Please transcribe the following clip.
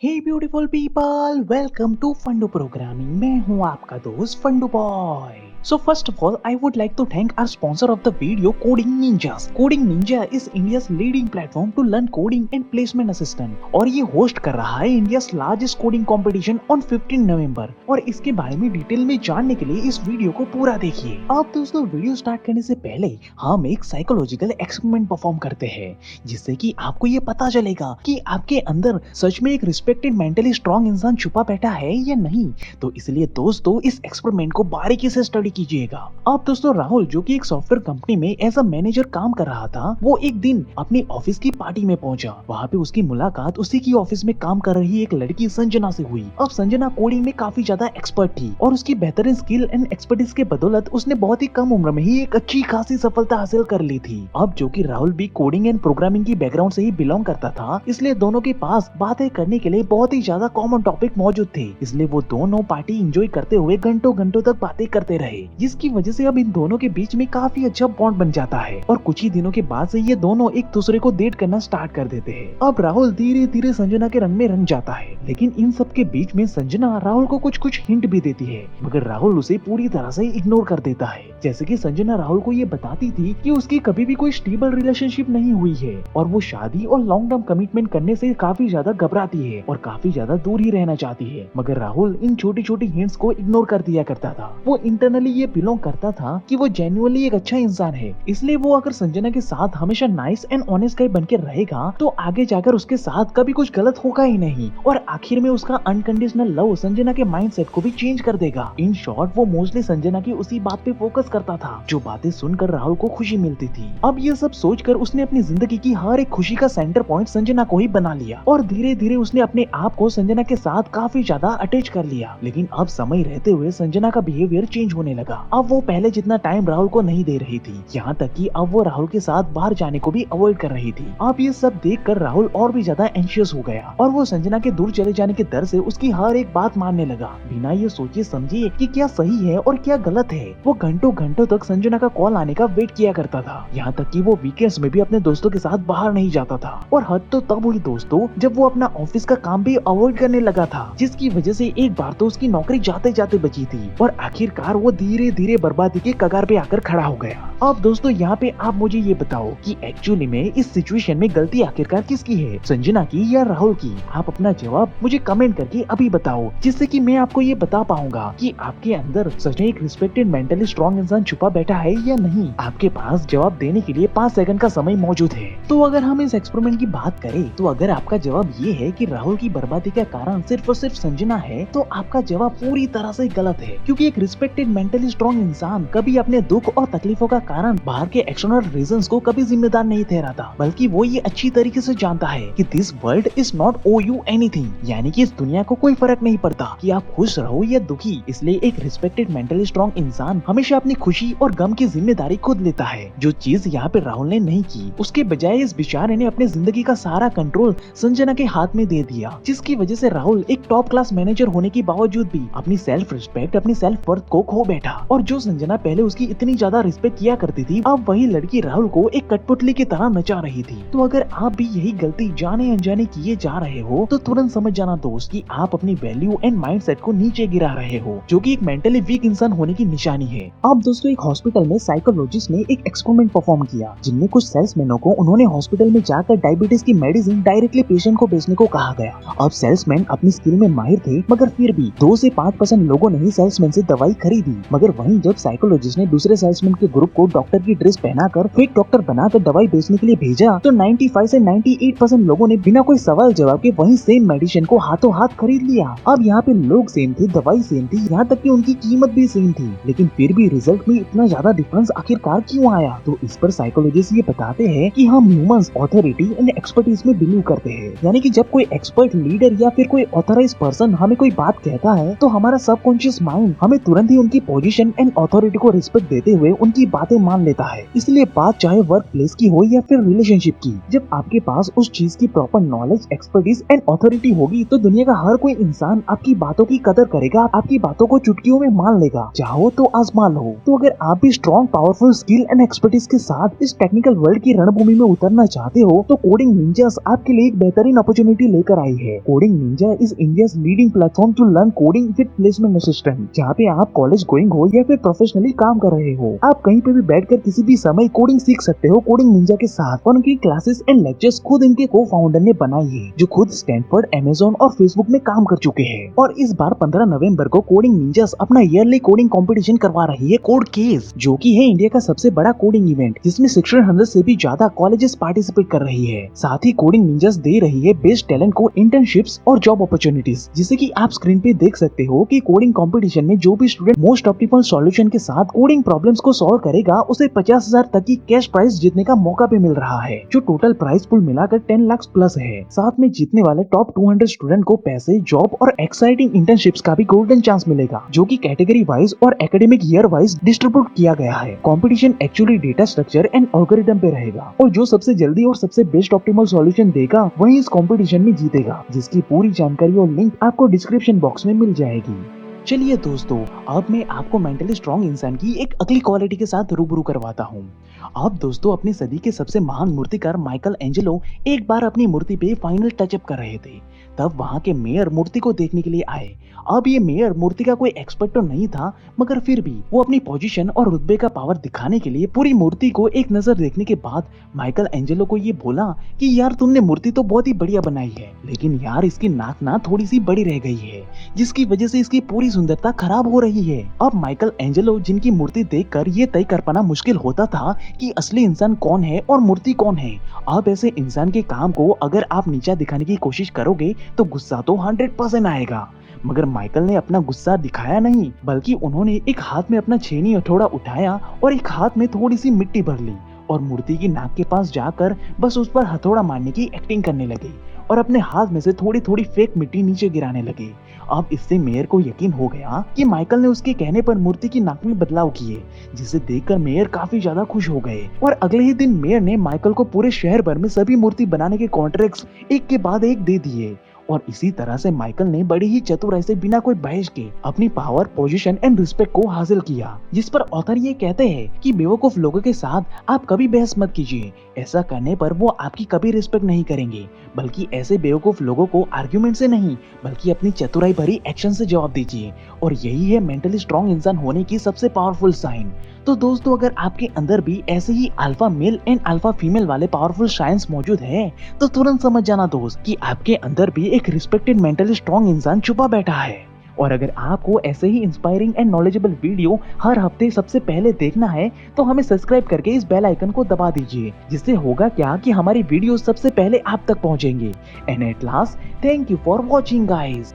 Hey beautiful people, welcome to Fundoo programming. मैं हूं आपका दोस्त Fundoo boy. So first of all, I would like to thank our sponsor of the video, Coding Ninjas. Coding Ninja is India's leading platform to learn coding and placement assistant, और ये host कर रहा है India's largest coding competition on 15 नवंबर। और इसके बारे में detail में जानने के लिए इस वीडियो को पूरा देखिए। अब दोस्तों, वीडियो स्टार्ट करने से पहले हम एक साइकोलॉजिकल एक्सपेरिमेंट परफॉर्म करते हैं, जिससे कि आपको ये पता चलेगा कि आपके अंदर सच में एक रिस्पेक्टेड मेंटली स्ट्रॉन्ग इंसान छुपा बैठा है या नहीं। तो इसलिए दोस्तों, इस एक्सपेरिमेंट को बारीकी से स्टडी कीजिएगा। अब दोस्तों, राहुल जो कि एक सॉफ्टवेयर कंपनी में एज अ मैनेजर काम कर रहा था, वो एक दिन अपनी ऑफिस की पार्टी में पहुंचा। वहाँ पे उसकी मुलाकात उसी की ऑफिस में काम कर रही एक लड़की संजना से हुई। अब संजना कोडिंग में काफी ज्यादा एक्सपर्ट थी और उसकी बेहतरीन स्किल एंड एक्सपर्टीज के बदौलत उसने बहुत ही कम उम्र में ही एक अच्छी खासी सफलता हासिल कर ली थी। अब जो कि राहुल भी कोडिंग एंड प्रोग्रामिंग की बैकग्राउंड से ही बिलोंग करता था, इसलिए दोनों के पास बातें करने के लिए बहुत ही ज्यादा कॉमन टॉपिक मौजूद थे। इसलिए वो दोनों पार्टी एंजॉय करते हुए घंटों घंटों तक बातें करते रहे, जिसकी वजह से अब इन दोनों के बीच में काफी अच्छा बॉन्ड बन जाता है। और कुछ ही दिनों के बाद से ये दोनों एक दूसरे को डेट करना स्टार्ट कर देते हैं। अब राहुल धीरे धीरे संजना के रंग में रंग जाता है, लेकिन इन सब के बीच में संजना राहुल को कुछ कुछ हिंट भी देती है, मगर राहुल उसे पूरी तरह से इग्नोर कर देता है। जैसे कि संजना राहुल को ये बताती थी कि उसकी कभी भी कोई स्टेबल रिलेशनशिप नहीं हुई है और वो शादी और लॉन्ग टर्म कमिटमेंट करने से काफी ज्यादा घबराती है और काफी ज्यादा दूर ही रहना चाहती है। मगर राहुल इन छोटी छोटी हिंट्स को इग्नोर कर दिया करता था। वो इंटरनली ये बिलोंग करता था कि वो जेन्युइनली एक अच्छा इंसान है, इसलिए वो अगर संजना के साथ हमेशा नाइस एंड ऑनेस्ट गाय बन के रहेगा तो आगे जाकर उसके साथ कभी कुछ गलत होगा ही नहीं, और आखिर में उसका अनकंडीशनल लव संजना के माइंडसेट को भी चेंज कर देगा। इन शॉर्ट, वो मोस्टली संजना की उसी बात पे फोकस करता था जो बातें सुनकर राहुल को खुशी मिलती थी। अब ये सब सोचकर उसने अपनी जिंदगी की हर एक खुशी का सेंटर पॉइंट संजना को ही बना लिया और धीरे धीरे उसने अपने आप को संजना के साथ काफी ज्यादा अटैच कर लिया। लेकिन अब समय रहते हुए संजना का बिहेवियर चेंज होने लगा। अब वो पहले जितना टाइम राहुल को नहीं दे रही थी, यहाँ तक कि अब वो राहुल के साथ बाहर जाने को भी अवॉइड कर रही थी। अब ये सब देखकर राहुल और भी ज्यादा एंशियस हो गया और वो संजना के दूर चले जाने के डर से उसकी हर एक बात मानने लगा, बिना ये सोचे समझे कि क्या सही है और क्या गलत है। वो घंटों घंटों तक संजना का कॉल आने का वेट किया करता था, यहाँ तक कि वो वीकेंड्स में भी अपने दोस्तों के साथ बाहर नहीं जाता था। और हद तो तब हुई दोस्तों, जब वो अपना ऑफिस का काम भी अवॉइड करने लगा था, जिसकी वजह से एक बार तो उसकी नौकरी जाते जाते बची थी और आखिरकार वो धीरे धीरे बर्बादी के कगार पे आकर खड़ा हो गया। अब दोस्तों, यहाँ पे आप मुझे ये बताओ कि एक्चुअली में इस सिचुएशन में गलती आखिरकार किसकी है, संजना की या राहुल की? आप अपना जवाब मुझे कमेंट करके अभी बताओ, जिससे कि मैं आपको ये बता पाऊंगा कि आपके अंदर सच में एक रिस्पेक्टेड मेंटली स्ट्रॉन्ग इंसान छुपा बैठा है या नहीं। आपके पास जवाब देने के लिए 5 सेकंड का समय मौजूद है। तो अगर हम इस एक्सपेरिमेंट की बात करें, तो अगर आपका जवाब ये है कि राहुल की बर्बादी का कारण सिर्फ और सिर्फ संजना है, तो आपका जवाब पूरी तरह से गलत है, क्योंकि एक रिस्पेक्टेड मेंटली स्ट्रॉन्ग इंसान कभी अपने दुख और तकलीफों का कारण बाहर के एक्सटर्नल रीजंस को कभी जिम्मेदार नहीं ठहराता, बल्कि वो ये अच्छी तरीके से जानता है कि this world is not owe you anything, यानी कि इस दुनिया को कोई फर्क नहीं पड़ता कि आप खुश रहो या दुखी। इसलिए एक रिस्पेक्टेड मेंटली स्ट्रॉन्ग इंसान हमेशा अपनी खुशी और गम की जिम्मेदारी खुद लेता है, जो चीज यहाँ पे राहुल ने नहीं की। उसके बजाय इस बेचारे ने अपनी जिंदगी का सारा कंट्रोल संजना के हाथ में दे दिया, जिसकी वजह से राहुल एक टॉप क्लास मैनेजर होने के बावजूद भी अपनी सेल्फ रिस्पेक्ट, अपनी सेल्फ वर्थ को खो बैठा। और जो संजना पहले उसकी इतनी ज्यादा रिस्पेक्ट किया करती थी, अब वही लड़की राहुल को एक कठपुतली की तरह नचा रही थी। तो अगर आप भी यही गलती जाने अनजाने किए जा रहे हो, तो तुरंत समझ जाना दोस्त कि आप अपनी वैल्यू एंड माइंडसेट को नीचे गिरा रहे हो, जो कि एक मेंटली वीक इंसान होने की निशानी है। अब दोस्तों, एक हॉस्पिटल में साइकोलॉजिस्ट ने एक एक्सपेरिमेंट परफॉर्म किया, जिनमें कुछ सेल्समैनों को उन्होंने हॉस्पिटल में जाकर डायबिटीज की मेडिसिन डायरेक्टली पेशेंट को बेचने को कहा गया। अब सेल्समैन अपनी स्किल में माहिर थे, मगर फिर भी 2 से 5% लोगों ने ही सेल्समैन से दवाई खरीदी। मगर वहीं जब साइकोलॉजिस्ट ने दूसरे सेल्समैन के ग्रुप को डॉक्टर की ड्रेस पहनाकर फेक डॉक्टर बनाकर दवाई बेचने के लिए भेजा, तो 95 से 98% लोगों ने बिना कोई सवाल जवाब के वही सेम मेडिसिन को हाथों हाथ खरीद लिया। अब यहाँ पे लोग सेम थे, दवाई सेम थी, यहाँ तक कि उनकी कीमत भी सेम थी, लेकिन फिर भी रिजल्ट में इतना ज्यादा डिफरेंस आखिरकार क्यों आया? तो इस पर साइकोलॉजिस्ट ये बताते हैं कि हम ह्यूमंस ऑथोरिटी एंड एक्सपर्टीज में बिलीव करते हैं, यानी कि जब कोई एक्सपर्ट लीडर या फिर कोई ऑथराइज्ड पर्सन हमें कोई बात कहता है, तो हमारा सबकॉन्शियस माइंड हमें तुरंत ही उनकी पोजीशन एंड ऑथोरिटी को रिस्पेक्ट देते हुए उनकी बातें मान लेता है। इसलिए बात चाहे वर्क प्लेस की हो या फिर रिलेशनशिप की, जब आपके पास उस चीज की proper knowledge, expertise and authority होगी, होगी तो दुनिया का हर कोई इंसान आपकी बातों की कदर करेगा, आपकी बातों को चुटकियों में मान लेगा। चाहो तो आजमा लो। तो अगर आप भी strong, powerful skill and expertise के साथ इस टेक्निकल वर्ल्ड की रणभूमि में उतरना चाहते हो तो कोडिंग निंजास आपके लिए एक बेहतरीन अपॉर्चुनिटी लेकर आई है। Coding ninja is India's leading platform to learn coding with placement assistant, जहाँ पे आप कॉलेज गोइंग हो या फिर प्रोफेशनली काम कर रहे हो, आप कहीं पे भी बैठकर किसी भी समय कोडिंग सीख सकते हो कोडिंग निंजा के साथ। और उनकी क्लासेस एंड लेक्चर्स खुद इनके को फाउंडर ने बनाई है, जो खुद स्टैनफोर्ड, अमेज़न और फेसबुक में काम कर चुके हैं। और इस बार 15 नवंबर को कोडिंग निंजास अपना ईयरली कोडिंग कंपटीशन करवा रही है, कोड केस, जो की है इंडिया का सबसे बड़ा कोडिंग इवेंट, जिसमें 1600 से भी ज्यादा कॉलेजेस पार्टिसिपेट कर रही है। साथ ही कोडिंग निंजास दे रही है बेस्ट टैलेंट को इंटर्नशिप्स और जॉब अपॉर्चुनिटीज, जिसे कि आप स्क्रीन पे देख सकते हो कि कोडिंग कंपटीशन में जो भी स्टूडेंट मोस्ट ऑप्टिमल सॉल्यूशन के साथ कोडिंग प्रॉब्लम्स को सॉल्व करेगा, उसे 50,000 तक की कैश प्राइज जीतने का मौका भी मिल रहा है, जो टोटल प्राइस पूल मिलाकर 10 लाख प्लस है। साथ में जीतने वाले टॉप 200 स्टूडेंट को पैसे, जॉब और एक्साइटिंग इंटर्नशिप्स का भी गोल्डन चांस मिलेगा, जो कि कैटेगरी वाइज और एकेडमिक ईयर वाइज डिस्ट्रीब्यूट किया गया है। Competition actually data structure and algorithm पे रहेगा, और जो सबसे जल्दी और सबसे बेस्ट ऑप्टिमल सॉल्यूशन देगा वही इस कंपटीशन में जीतेगा, जिसकी पूरी जानकारी और लिंक आपको डिस्क्रिप्शन बॉक्स में मिल जाएगी। चलिए दोस्तों, अब मैं आपको मेंटली स्ट्रॉन्ग इंसान की एक अगली क्वालिटी के साथ रूबरू करवाता हूँ। अब दोस्तों, अपनी सदी के सबसे महान मूर्तिकार माइकल एंजेलो एक बार अपनी मूर्ति पे फाइनल टचअप कर रहे थे। तब वहाँ के मेयर मूर्ति को देखने के लिए आए। अब ये मेयर मूर्ति का कोई एक्सपर्ट तो नहीं था, मगर फिर भी वो अपनी पोजीशन और रुतबे का पावर दिखाने के लिए पूरी मूर्ति को एक नजर देखने के बाद माइकल एंजेलो को ये बोला कि यार, तुमने मूर्ति तो बहुत ही बढ़िया बनाई है, लेकिन यार इसकी नाक ना थोड़ी सी बड़ी रह गई है, जिसकी वजह से इसकी पूरी सुंदरता खराब हो रही है। अब माइकल एंजेलो, जिनकी मूर्ति देखकर ये तय कर पाना मुश्किल होता था कि असली इंसान कौन है और मूर्ति कौन है, अब ऐसे इंसान के काम को अगर आप नीचा दिखाने की कोशिश करोगे तो गुस्सा तो 100% आएगा। मगर माइकल ने अपना गुस्सा दिखाया नहीं, बल्कि उन्होंने एक हाथ में अपना छेनी हथौड़ा उठाया और एक हाथ में थोड़ी सी मिट्टी भर ली और मूर्ति की नाक के पास जाकर बस उस पर हथौड़ा मारने की एक्टिंग करने लगे और अपने हाथ में से थोड़ी थोड़ी फेक मिट्टी नीचे गिराने लगे। अब इससे मेयर को यकीन हो गया कि माइकल ने उसके कहने पर मूर्ति की नाक में बदलाव किए, जिसे देखकर मेयर काफी ज्यादा खुश हो गए। और अगले ही दिन मेयर ने माइकल को पूरे शहर भर में सभी मूर्ति बनाने के कॉन्ट्रैक्ट्स एक के बाद एक दे दिए। और इसी तरह से माइकल ने बड़ी ही चतुराई से बिना कोई बहस के अपनी पावर, पोजीशन एंड रिस्पेक्ट को हासिल किया। जिस पर ऑथर ये कहते हैं कि बेवकूफ लोगों के साथ आप कभी बहस मत कीजिए, ऐसा करने पर वो आपकी कभी रिस्पेक्ट नहीं करेंगे, बल्कि ऐसे बेवकूफ लोगों को आर्ग्यूमेंट से नहीं बल्कि अपनी चतुराई भरी एक्शन से जवाब दीजिए। और यही है मेंटली स्ट्रॉन्ग इंसान होने की सबसे पावरफुल साइन। तो दोस्तों, अगर आपके अंदर भी ऐसे ही alpha male and alpha female वाले पावरफुल साइंस मौजूद है, तो तुरंत समझ जाना दोस्त कि आपके अंदर भी एक रिस्पेक्टेड मेंटली स्ट्रॉन्ग इंसान छुपा बैठा है। और अगर आपको ऐसे ही इंस्पायरिंग एंड नॉलेजेबल वीडियो हर हफ्ते सबसे पहले देखना है, तो हमें सब्सक्राइब करके इस बेल आइकन को दबा दीजिए, जिससे होगा क्या कि हमारी वीडियो सबसे पहले आप तक पहुंचेंगे। And at last, thank you for watching guys.